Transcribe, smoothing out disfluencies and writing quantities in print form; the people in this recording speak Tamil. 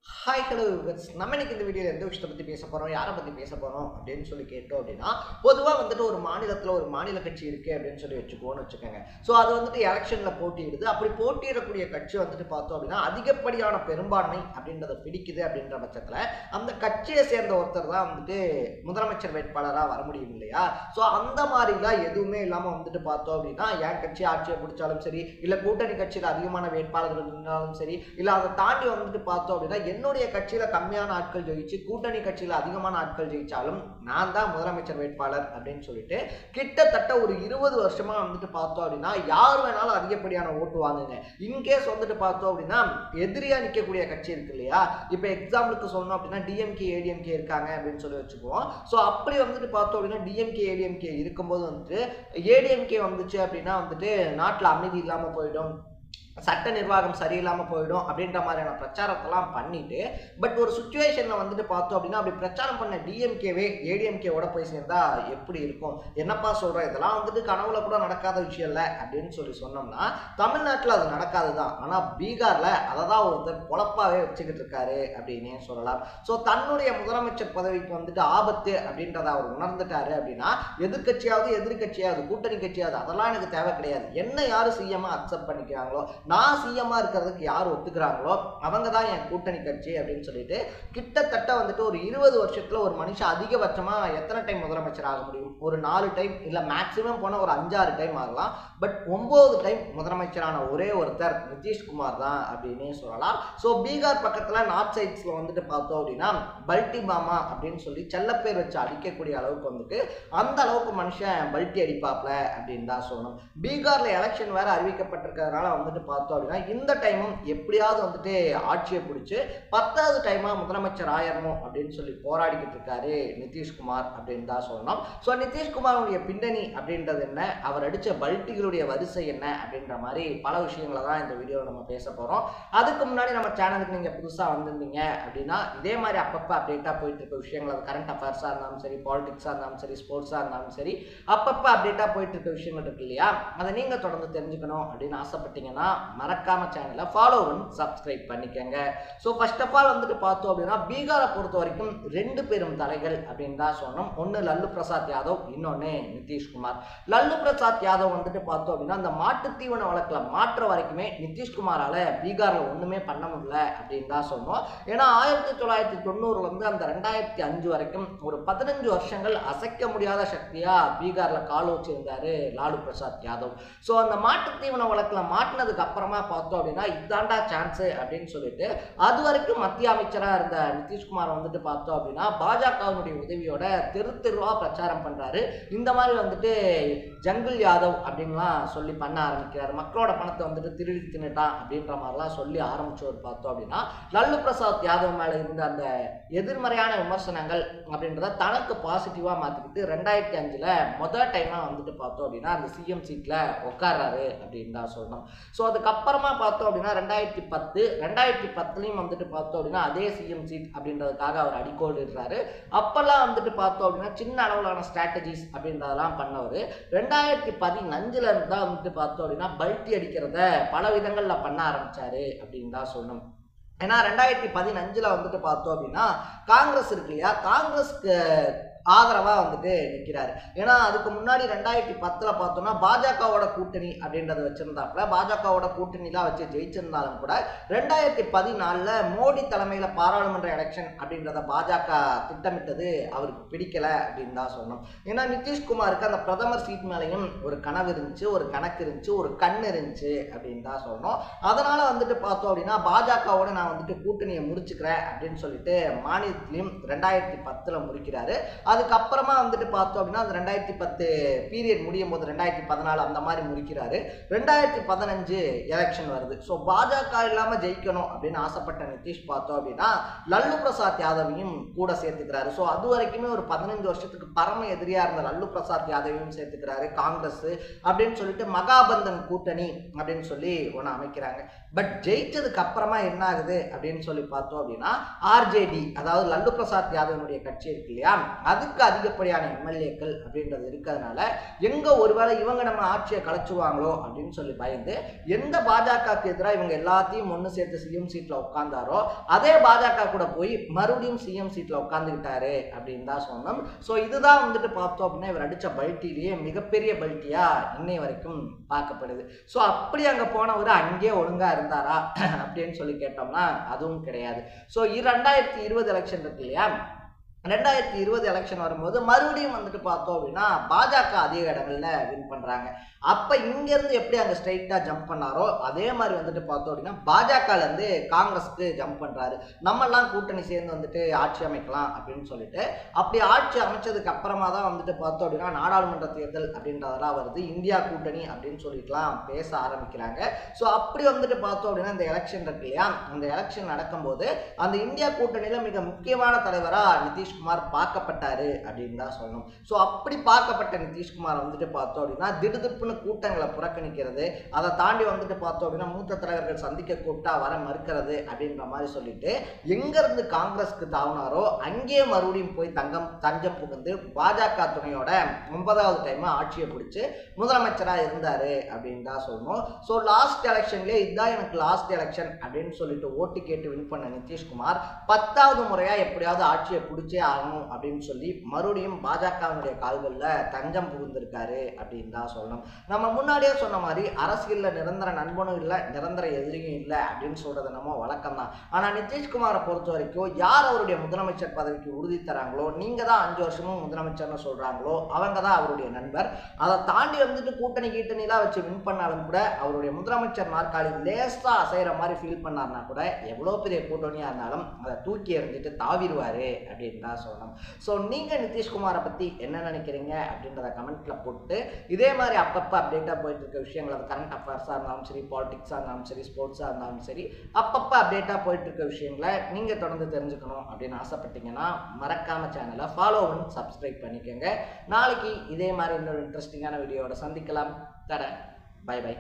ஹாய் ஹலோ விவர்ஸ், நம்ம இன்னைக்கு இந்த வீடியோவில் எந்த விஷயத்தை பற்றி பேச போகிறோம், யாரை பற்றி பேச போகிறோம் அப்படின்னு சொல்லி கேட்டோம் அப்படின்னா, பொதுவாக வந்துட்டு ஒரு மாநிலத்தில் ஒரு மாநில கட்சி இருக்குது அப்படின்னு சொல்லி வச்சுக்கோங்க. ஸோ அது வந்துட்டு எலெக்ஷனில் போட்டியிடுது. அப்படி போட்டியிடக்கூடிய கட்சி வந்துட்டு பார்த்தோம் அப்படின்னா அதிகப்படியான பெரும்பான்மை அப்படின்றத பிடிக்குது அப்படின்ற பட்சத்தில் அந்த கட்சியை சேர்ந்த ஒருத்தர் தான் வந்துட்டு முதலமைச்சர் வேட்பாளராக வர முடியும் இல்லையா? ஸோ அந்த மாதிரிலாம் எதுவுமே இல்லாமல் வந்துட்டு பார்த்தோம் அப்படின்னா என் கட்சி ஆட்சியை பிடிச்சாலும் சரி, இல்லை கூட்டணி கட்சியில் அதிகமான வேட்பாளர்கள் இருந்தாலும் சரி, இல்லை அதை தாண்டி வந்துட்டு பார்த்தோம் அப்படின்னா என்னுடைய கட்சியில கம்மியான ஆட்கள் ஜெயிச்சு கூட்டணி கட்சியில அதிகமான ஆட்கள் ஜெயிச்சாலும் நான் தான் முதலமைச்சர் வேட்பாளர் அப்படின்னு சொல்லிட்டு கிட்டத்தட்ட ஒரு 20 வருஷமா வந்துட்டு பார்த்தோம் அப்படின்னா யார் வேணாலும் அதிகப்படியான ஓட்டு வாங்குங்க. இன்கேஸ் வந்துட்டு பார்த்தோம் அப்படின்னா எதிரியா நிற்கக்கூடிய கட்சி இருக்கு இல்லையா? இப்போ எக்ஸாம்பிளுக்கு சொல்லணும் அப்படின்னா டிஎம்கே ஏடிஎம்கே இருக்காங்க அப்படின்னு சொல்லி வச்சுக்குவோம். ஸோ அப்படி வந்துட்டு பார்த்தோம் அப்படின்னா டிஎம்கே ஏடிஎம்கே இருக்கும்போது வந்துட்டு ஏடிஎம்கே வந்துச்சு அப்படின்னா வந்துட்டு நாட்டில் அமைதி இல்லாமல் போயிடும், சட்ட நிர்வாகம் சரியில்லாமல் போயிடும் அப்படின்ற மாதிரியான பிரச்சாரத்தெல்லாம் பண்ணிட்டு, பட் ஒரு சுச்சுவேஷனில் வந்துட்டு பார்த்தோம் அப்படின்னா அப்படி பிரச்சாரம் பண்ண டிஎம்கேவே ஏடிஎம்கேவோட போய் சேர்ந்தா எப்படி இருக்கும்? என்னப்பா சொல்கிறேன், இதெல்லாம் வந்துட்டு கனவுல கூட நடக்காத விஷயம் இல்லை அப்படின்னு சொல்லி சொன்னோம்னா தமிழ்நாட்டில் அது நடக்காது தான். ஆனால் பீகாரில் அதை தான் ஒருத்தர் பொழப்பாகவே வச்சுக்கிட்டு இருக்காரு அப்படின்னே சொல்லலாம். ஸோ தன்னுடைய முதலமைச்சர் பதவிக்கு வந்துட்டு ஆபத்து அப்படின்றத அவர் உணர்ந்துட்டாரு அப்படின்னா எதிர்கட்சியாவது எதிர்கட்சியாவது கூட்டணி கட்சியாவது அதெல்லாம் எனக்கு தேவை கிடையாது. என்ன யார் சிஎம்மா அக்செப்ட் பண்ணிக்கிறாங்களோ, நான் சிஎம்மா இருக்கிறதுக்கு யார் ஒத்துக்கிறாங்களோ அவங்க தான் என் கூட்டணி கட்சி அப்படின்னு சொல்லிட்டு கிட்டத்தட்ட வந்துட்டு ஒரு 20 வருஷத்துல ஒரு மனுஷன் அதிகபட்சமா எத்தனை டைம் முதலமைச்சர் ஆக முடியும்? ஒரு 4 டைம், இல்ல மேக்சிமம் போன ஒரு 5-6 டைம் ஆகலாம். பட் 9 டைம் முதலமைச்சரான ஒரே ஒருத்தர் நிதிஷ்குமார் தான் அப்படின்னே சொல்லலாம். ஸோ பீகார் பக்கத்துல நார்த் சைட்ஸ்ல வந்துட்டு பார்த்தோம் அப்படின்னா பல்டி மாமா அப்படின்னு சொல்லி செல்லப்பேர் வச்சு அடிக்கக்கூடிய அளவுக்கு வந்துட்டு அந்த அளவுக்கு மனுஷன் பல்ட்டி அடிப்பாப்ல அப்படின்னு தான் சொல்லணும். பீகார்ல எலெக்ஷன் வேற அறிவிக்கப்பட்டிருக்கிறதுனால வந்துட்டு பார்த்தோம் அப்படின்னா இந்த டைமும் எப்படியாவது வந்துட்டு ஆட்சியை பிடிச்சு 10வது டைமா முதலமைச்சர் ஆயிரணும் அப்படின்னு சொல்லி போராடிக்கிட்டு இருக்காரு நிதிஷ்குமார் அப்படின்னு தான் சொல்லணும். ஸோ நிதிஷ்குமாருடைய பின்னணி அப்படின்றது என்ன, அவர் அடிச்ச பல்ட்டிகளுடைய வரிசை என்ன அப்படின்ற மாதிரி பல விஷயங்களை தான் இந்த வீடியோவில் நம்ம பேச போறோம். அதுக்கு முன்னாடி நம்ம சேனலுக்கு நீங்க புதுசா வந்திருந்தீங்க அப்படின்னா இதே மாதிரி அப்பப்போ அப்டேட்டா போயிட்டு இருக்க விஷயங்கள், அது கரண்ட் அஃபேர்ஸா இருந்தாலும் சரி, பாலிடிக்ஸா இருந்தாலும் சரி, ஸ்போர்ட்ஸா இருந்தாலும் சரி, அப்பப்போ அப்டேட்டா போயிட்டு இருக்க விஷயங்கள் இருக்கு இல்லையா? அதை நீங்க தொடர்ந்து தெரிஞ்சுக்கணும் அப்படின்னு ஆசைப்பட்டீங்கன்னா மறக்காம சேனலை ஃபாலோ பண்ணி சப்ஸ்கிரைப் பண்ணிக்கங்க. ஸோ ஃபர்ஸ்ட் ஆஃப் ஆல் வந்துட்டு பார்த்தோம் அப்படின்னா பீகாரை பொறுத்த வரைக்கும் 2 பெரும் தலைகள் அப்படின்னு தான் சொன்னோம். ஒன்று லல்லு பிரசாத் யாதவ், இன்னொன்று நிதிஷ்குமார். லல்லு பிரசாத் யாதவ் வந்துட்டு பார்த்தோம் அப்படின்னா அந்த மாட்டு தீவன வழக்கில் மாற்ற வரைக்குமே நிதிஷ்குமாரால பீகாரில் ஒன்றுமே பண்ண முடியல அப்படின்னு தான் சொன்னோம். ஏன்னா 1990 இருந்து அந்த 2005 வரைக்கும் ஒரு 15 வருஷங்கள் அசைக்க முடியாத சக்தியா பீகார்ல கால் வச்சிருந்தாரு லாலு பிரசாத் யாதவ். ஸோ அந்த மாட்டு தீவன வழக்கில் மாட்டினதுக்கு அப்புறமா பார்த்தோம் அப்படின்னா இதாண்டா சான்ஸ் அப்படின்னு சொல்லிட்டு அது வரைக்கும் மத்திய அமைச்சரா இருந்த நிதிஷ்குமார் வந்துட்டு பார்த்தோம் அப்படின்னா பாஜகவினுடைய உதவியோட தெருவா பிரச்சாரம் பண்றாரு. இந்த மாதிரி வந்துட்டு ஜங்கிள் யாதவ் அப்படின்லாம் சொல்லி பண்ண ஆரம்பிக்கிறாரு. மக்களோட பணத்தை வந்துட்டு திருடி தின்னுட்டான் அப்படின்ற மாதிரிலாம் சொல்லி ஆரம்பிச்சவர் பார்த்தோம் அப்படின்னா லல்லு பிரசாத் யாதவ் மேல இருந்த அந்த எதிர்மறையான விமர்சனங்கள் அப்படின்றத தனக்கு பாசிட்டிவா மாத்திக்கிட்டு 2005ல முதல் டைமா வந்துட்டு பார்த்தோம் அப்படின்னா அந்த சிஎம் சீட்ல உட்கார்றாரு அப்படின்னு தான் சொல்லணும். ஸோ அதுக்கப்புறமா பார்த்தோம் அப்படின்னா 2010 வந்துட்டு பார்த்தோம் அப்படின்னா அதே சிஎம் சீட் அப்படின்றதுக்காக அவர் அடிக்கோடு இருக்கிறாரு. அப்பெல்லாம் வந்துட்டு பார்த்தோம் அப்படின்னா சின்ன அளவிலான ஸ்ட்ராட்டஜிஸ் அப்படின்றதெல்லாம் பண்ணவர். 2015 இருந்து தான் வந்துட்டு பார்த்தோம் அப்படின்னா பல்ட்டி அடிக்கிறத பல விதங்களில் பண்ண ஆரம்பிச்சாரு அப்படின்னு தான் சொல்லணும். ஏன்னா 2015 வந்துட்டு பார்த்தோம் அப்படின்னா காங்கிரஸ் இருக்கு இல்லையா, காங்கிரஸ்க்கு ஆதரவா வந்துட்டு நிற்கிறாரு. ஏன்னா அதுக்கு முன்னாடி 2010 பார்த்தோம்னா பாஜகவோட கூட்டணி அப்படின்றத வச்சிருந்தாப்புல, பாஜகவோட கூட்டணிலாம் வச்சு ஜெயிச்சிருந்தாலும் கூட 2014 மோடி தலைமையில பாராளுமன்ற எலெக்ஷன் அப்படின்றத பாஜக திட்டமிட்டது அவருக்கு பிடிக்கல அப்படின்னு தான் சொல்லணும். ஏன்னா நிதிஷ்குமாருக்கு அந்த பிரதமர் சீட் மேலையும் ஒரு கனவு இருந்துச்சு, ஒரு கணக்கு இருந்துச்சு, ஒரு கண் இருந்துச்சு அப்படின்னு தான் சொல்லணும். அதனால வந்துட்டு பார்த்தோம் அப்படின்னா பாஜகவோட நான் வந்துட்டு கூட்டணியை முடிச்சுக்கிறேன் அப்படின்னு சொல்லிட்டு மாநிலத்திலையும் 2010 முடிக்கிறாரு. அதுக்கப்புறமா வந்துட்டு பார்த்தோம் அப்படின்னா அந்த 2010 பீரியட் முடியும் போது 2014 அந்த மாதிரி முடிக்கிறாரு. 2015 எலெக்ஷன் வருது. ஸோ பாஜக இல்லாமல் ஜெயிக்கணும் அப்படின்னு ஆசைப்பட்ட நிதிஷ் பார்த்தோம் அப்படின்னா லல்லு பிரசாத் யாதவையும் கூட சேர்த்துக்கிறாரு. ஸோ அது வரைக்குமே ஒரு 15 வருஷத்துக்கு பரம எதிரியா இருந்த லல்லு பிரசாத் யாதவையும் சேர்த்துக்கிறாரு காங்கிரஸ் அப்படின்னு சொல்லிட்டு மகாபந்தன் கூட்டணி அப்படின்னு சொல்லி ஒன்று அமைக்கிறாங்க. பட் ஜெயிச்சதுக்கு அப்புறமா என்ன ஆகுது அப்படின்னு சொல்லி பார்த்தோம் அப்படின்னா ஆர்ஜேடி, அதாவது லல்லு பிரசாத் யாதவனுடைய கட்சி இருக்கு இல்லையா, அதுக்கு அதிகப்படியான எம்எல்ஏக்கள் அப்படின்றது இருக்கிறதுனால எங்க ஒருவேளை இவங்க நம்ம ஆட்சியை கலைச்சுவாங்களோ அப்படின்னு சொல்லி பயந்து எந்த பாஜகவுக்கு எதிராக இவங்க எல்லாத்தையும் ஒன்று சேர்த்து சிஎம் சீட்ல உட்கார்ந்தாரோ அதே பாஜக கூட போய் மறுபடியும் சிஎம் சீட்ல உட்கார்ந்துக்கிட்டாரு அப்படின்னு தான் சொன்னோம். ஸோ இதுதான் வந்துட்டு பார்த்தோம் அப்படின்னா இவர் அடிச்ச பல்ட்டிலேயே மிகப்பெரிய பல்ட்டியா இன்னை வரைக்கும் பார்க்கப்படுது. ஸோ அப்படி அங்கே போனவர் அங்கே ஒழுங்கா இருந்தாரா அப்படின்னு சொல்லி கேட்டோம்னா அதுவும் கிடையாது. ஸோ 2020 எலெக்ஷன் இருக்கு இல்லையா, 2020 எலெக்ஷன் வரும்போது மறுபடியும் வந்துட்டு பார்த்தோம் அப்படின்னா பாஜக அதிக இடங்கள்ல வின் பண்றாங்க. அப்ப இங்க இருந்து எப்படி அங்க ஸ்ட்ரைட்டா ஜம்ப் பண்ணாரோ அதே மாதிரி வந்துட்டு பார்த்தோம் அப்படின்னா பாஜகல இருந்து காங்கிரஸ்க்கு ஜம்ப் பண்றாரு. நம்ம எல்லாம் கூட்டணி சேர்ந்து வந்துட்டு ஆட்சி அமைக்கலாம் அப்படின்னு சொல்லிட்டு அப்படி ஆட்சி அமைச்சதுக்கு அப்புறமா தான் வந்துட்டு பார்த்தோம் அப்படின்னா நாடாளுமன்ற தேர்தல் அப்படின்றதெல்லாம் வருது, இந்தியா கூட்டணி அப்படின்னு சொல்லிட்டுலாம் பேச ஆரம்பிக்கிறாங்க. ஸோ அப்படி வந்துட்டு பார்த்தோம் அப்படின்னா இந்த எலெக்ஷன் இருக்கு இல்லையா, அந்த எலெக்ஷன் நடக்கும்போது அந்த இந்தியா கூட்டணியில மிக முக்கியமான தலைவரா நிதிஷ்குமார் பார்க்கப்பட்டாரு அப்படின்னு தான் சொல்லணும். ஸோ அப்படி பார்க்கப்பட்ட நிதிஷ்குமார் வந்துட்டு பார்த்தோம் அப்படின்னா திடுதிப்புன்னு கூட்டங்களை புறக்கணிக்கிறது, அதை தாண்டி வந்துட்டு பார்த்தோம் அப்படின்னா மூத்த தலைவர்கள் சந்திக்க கூப்பிட்டா வர மறுக்கிறது அப்படின்ற மாதிரி சொல்லிட்டு எங்க இருந்து காங்கிரஸ்க்கு தாவினாரோ அங்கே மறுபடியும் போய் தஞ்சம் புகுந்து பாஜக துணையோட 9வது டைம் ஆட்சியை பிடிச்சு முதலமைச்சராக இருந்தாரு அப்படின்னு தான் சொல்லணும். ஸோ லாஸ்ட் எலெக்ஷன்லேயே இதுதான் எனக்கு லாஸ்ட் எலெக்ஷன் அப்படின்னு சொல்லிட்டு ஓட்டு கேட்டு வின் பண்ண நிதிஷ்குமார் 10வது முறையா எப்படியாவது ஆட்சியை பிடிச்சே ஆகணும் அப்படின்னு சொல்லி மறுபடியும் பாஜகவினுடைய கால்களில் தஞ்சம் புகுந்திருக்காரு அப்படின்னு தான் சொல்லணும். நம்ம முன்னாடியே சொன்ன மாதிரி அரசியல்ல நிரந்தர நண்பனும் இல்லை, நிரந்தர எதிரியும் இல்லை அப்படின்னு சொல்றது நம்ம வழக்கம் தான். ஆனா நிதிஷ்குமாரை பொறுத்த வரைக்கும் யார் அவருடைய முதலமைச்சர் பதவிக்கு உறுதி தராங்களோ, நீங்க தான் 5 வருஷமும் முதலமைச்சர்னு சொல்றாங்களோ அவங்க தான் அவருடைய நண்பர். அதை தாண்டி வந்துட்டு கூட்டணி கீட்டணிலாம் வச்சு வின் பண்ணாலும் கூட அவருடைய முதலமைச்சர் நாற்காலி லேசா அசைகிற மாதிரி ஃபீல் பண்ணார்னா கூட எவ்வளோ பெரிய கூட்டணியா இருந்தாலும் அதை தூக்கி எறிஞ்சிட்டு தாவிடுவாரு அப்படின்னு தான் சொல்லணும். ஸோ நீங்க நிதிஷ்குமாரை பத்தி என்ன நினைக்கிறீங்க அப்படின்றத கமெண்ட்ல போட்டு இதே மாதிரி அப்பப்போ அப்டேட்டாக போயிட்டு இருக்க விஷயங்கள், அது கரண்ட் அஃபேர்ஸாக இருந்தாலும் சரி, பாலிடிக்ஸாக இருந்தாலும் சரி, ஸ்போர்ட்ஸாக இருந்தாலும் சரி, அப்பப்போ அப்டேட்டாக போயிட்டு இருக்க விஷயங்களை நீங்கள் தொடர்ந்து தெரிஞ்சுக்கணும் அப்படின்னு ஆசைப்பட்டீங்கன்னா மறக்காம சேனலை ஃபாலோ பண்ணி சப்ஸ்கிரைப் பண்ணிக்கோங்க. நாளைக்கு இதே மாதிரி இன்னொரு இன்ட்ரெஸ்டிங்கான வீடியோவோட சந்திக்கலாம். தட பை பை.